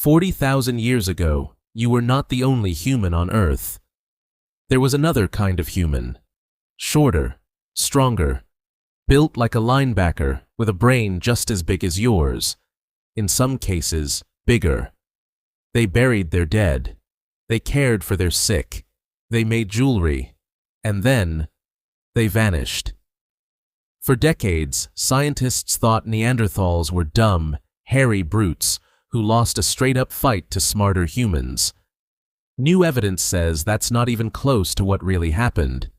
40,000 years ago, you were not the only human on Earth. There was another kind of human. Shorter, stronger, built like a linebacker with a brain just as big as yours. In some cases, bigger. They buried their dead. They cared for their sick. They made jewelry. And then, they vanished. For decades, scientists thought Neanderthals were dumb, hairy brutes who lost a straight-up fight to smarter humans. New evidence says that's not even close to what really happened.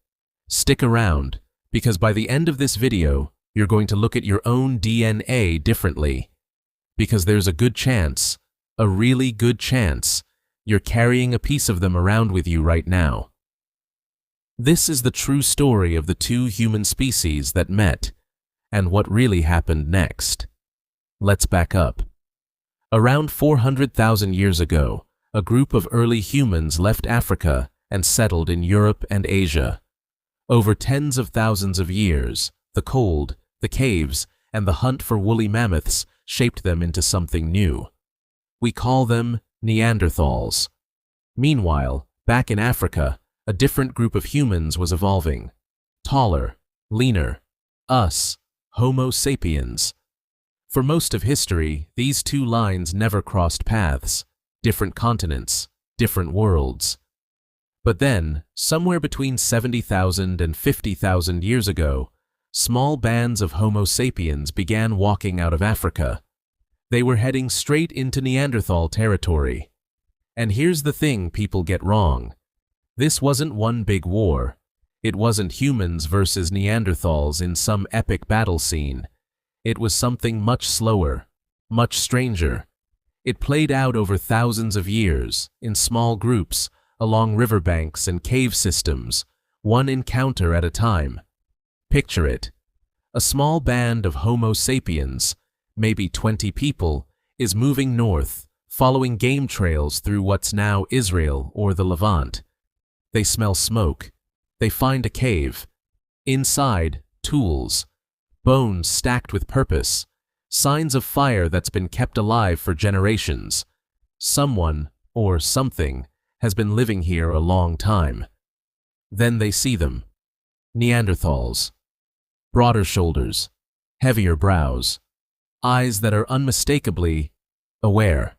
Stick around, because by the end of this video, you're going to look at your own DNA differently. Because there's a good chance, a really good chance, you're carrying a piece of them around with you right now. This is the true story of the two human species that met, and what really happened next. Let's back up. Around 400,000 years ago, a group of early humans left Africa and settled in Europe and Asia. Over tens of thousands of years, the cold, the caves, and the hunt for woolly mammoths shaped them into something new. We call them Neanderthals. Meanwhile, back in Africa, a different group of humans was evolving. Taller, leaner. Us, Homo sapiens. For most of history, these two lines never crossed paths. Different continents, different worlds. But then, somewhere between 70,000 and 50,000 years ago, small bands of Homo sapiens began walking out of Africa. They were heading straight into Neanderthal territory. And here's the thing people get wrong. This wasn't one big war. It wasn't humans versus Neanderthals in some epic battle scene. It was something much slower, much stranger. It played out over thousands of years, in small groups, along riverbanks and cave systems, one encounter at a time. Picture it. A small band of Homo sapiens, maybe 20 people, is moving north, following game trails through what's now Israel or the Levant. They smell smoke. They find a cave. Inside, tools. Bones stacked with purpose. Signs of fire that's been kept alive for generations. Someone, or something, has been living here a long time. Then they see them. Neanderthals. Broader shoulders. Heavier brows. Eyes that are unmistakably aware.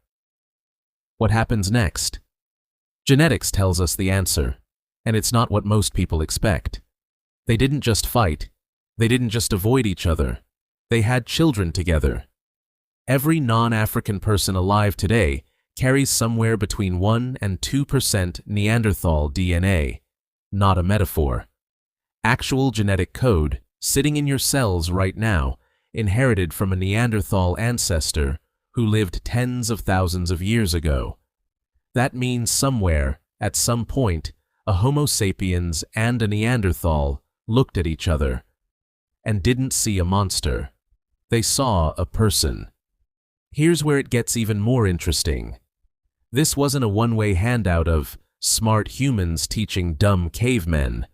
What happens next? Genetics tells us the answer. And it's not what most people expect. They didn't just fight. They didn't just avoid each other. They had children together. Every non-African person alive today carries somewhere between 1% and 2% Neanderthal DNA. Not a metaphor. Actual genetic code, sitting in your cells right now, inherited from a Neanderthal ancestor who lived tens of thousands of years ago. That means somewhere, at some point, a Homo sapiens and a Neanderthal looked at each other and didn't see a monster. They saw a person. Here's where it gets even more interesting. This wasn't a one-way handout of smart humans teaching dumb cavemen.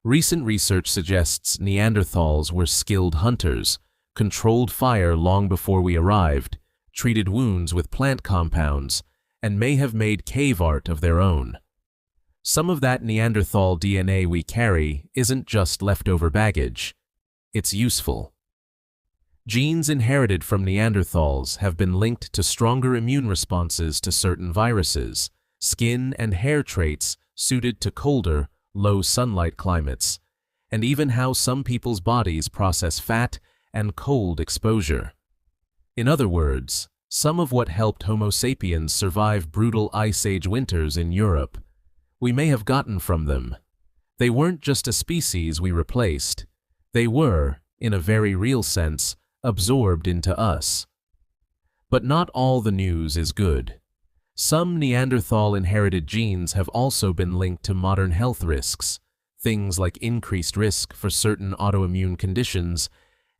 Recent research suggests Neanderthals were skilled hunters, controlled fire long before we arrived, treated wounds with plant compounds, and may have made cave art of their own. Some of that Neanderthal DNA we carry isn't just leftover baggage. It's useful. Genes inherited from Neanderthals have been linked to stronger immune responses to certain viruses, skin and hair traits suited to colder, low sunlight climates, and even how some people's bodies process fat and cold exposure. In other words, some of what helped Homo sapiens survive brutal Ice Age winters in Europe, we may have gotten from them. They weren't just a species we replaced. They were, in a very real sense, absorbed into us. But not all the news is good. Some Neanderthal-inherited genes have also been linked to modern health risks, things like increased risk for certain autoimmune conditions,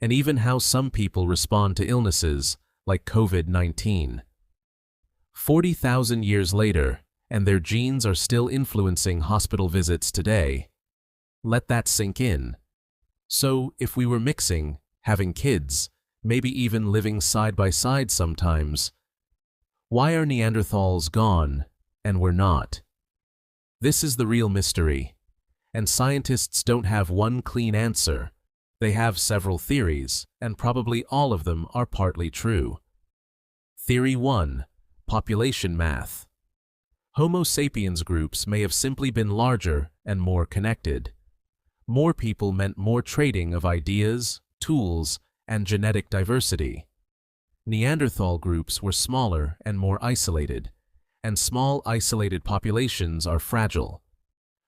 and even how some people respond to illnesses like COVID-19. 40,000 years later, and their genes are still influencing hospital visits today. Let that sink in. So, if we were mixing, having kids, maybe even living side by side sometimes, Why are Neanderthals gone and we're not? This is the real mystery, and scientists don't have one clean answer. They have several theories, and probably all of them are partly true. Theory 1. Population math. Homo sapiens groups may have simply been larger and more connected. More people meant more trading of ideas, tools, and genetic diversity. Neanderthal groups were smaller and more isolated, and small isolated populations are fragile.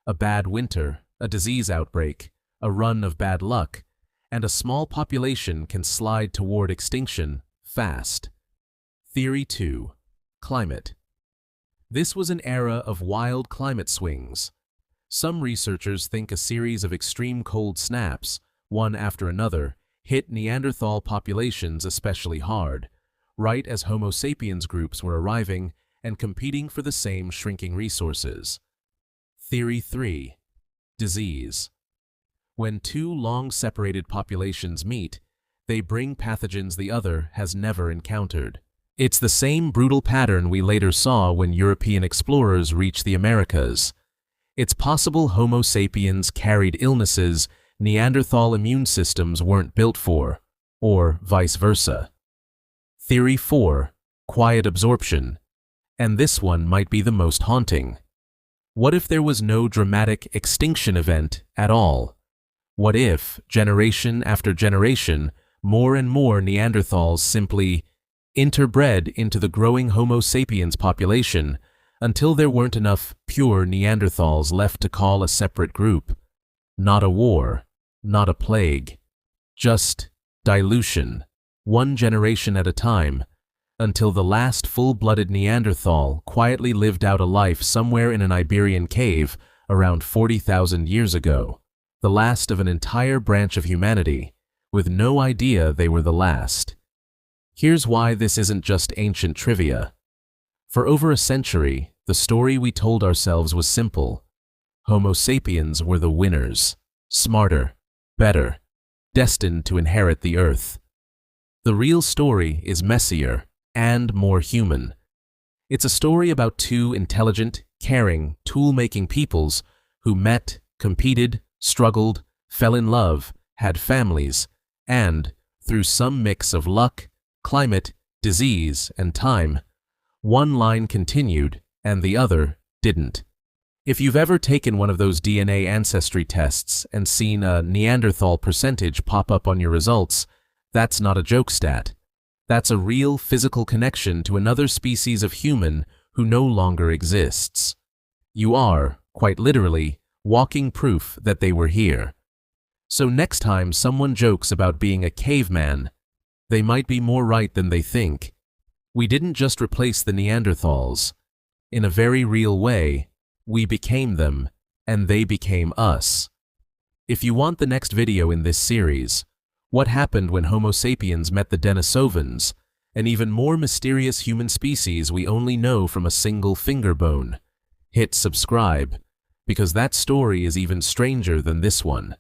A bad winter, a disease outbreak, a run of bad luck, and a small population can slide toward extinction fast. Theory 2. Climate. This was an era of wild climate swings. Some researchers think a series of extreme cold snaps, one after another, hit Neanderthal populations especially hard, right as Homo sapiens groups were arriving and competing for the same shrinking resources. Theory 3. Disease. When two long-separated populations meet, they bring pathogens the other has never encountered. It's the same brutal pattern we later saw when European explorers reached the Americas. It's possible Homo sapiens carried illnesses Neanderthal immune systems weren't built for, or vice versa. Theory 4. Quiet absorption. And this one might be the most haunting. What if there was no dramatic extinction event at all? What if, generation after generation, more and more Neanderthals simply interbred into the growing Homo sapiens population until there weren't enough pure Neanderthals left to call a separate group? Not a war, not a plague, just dilution, one generation at a time, until the last full-blooded Neanderthal quietly lived out a life somewhere in an Iberian cave around 40,000 years ago, the last of an entire branch of humanity, with no idea they were the last. Here's why this isn't just ancient trivia. For over a century, the story we told ourselves was simple. Homo sapiens were the winners, smarter, better, destined to inherit the earth. The real story is messier and more human. It's a story about two intelligent, caring, tool-making peoples who met, competed, struggled, fell in love, had families, and, through some mix of luck, climate, disease, and time, one line continued and the other didn't. If you've ever taken one of those DNA ancestry tests and seen a Neanderthal percentage pop up on your results, that's not a joke stat. That's a real physical connection to another species of human who no longer exists. You are, quite literally, walking proof that they were here. So next time someone jokes about being a caveman, they might be more right than they think. We didn't just replace the Neanderthals. In a very real way, we became them, and they became us. If you want the next video in this series, what happened when Homo sapiens met the Denisovans, an even more mysterious human species we only know from a single finger bone, hit subscribe, because that story is even stranger than this one.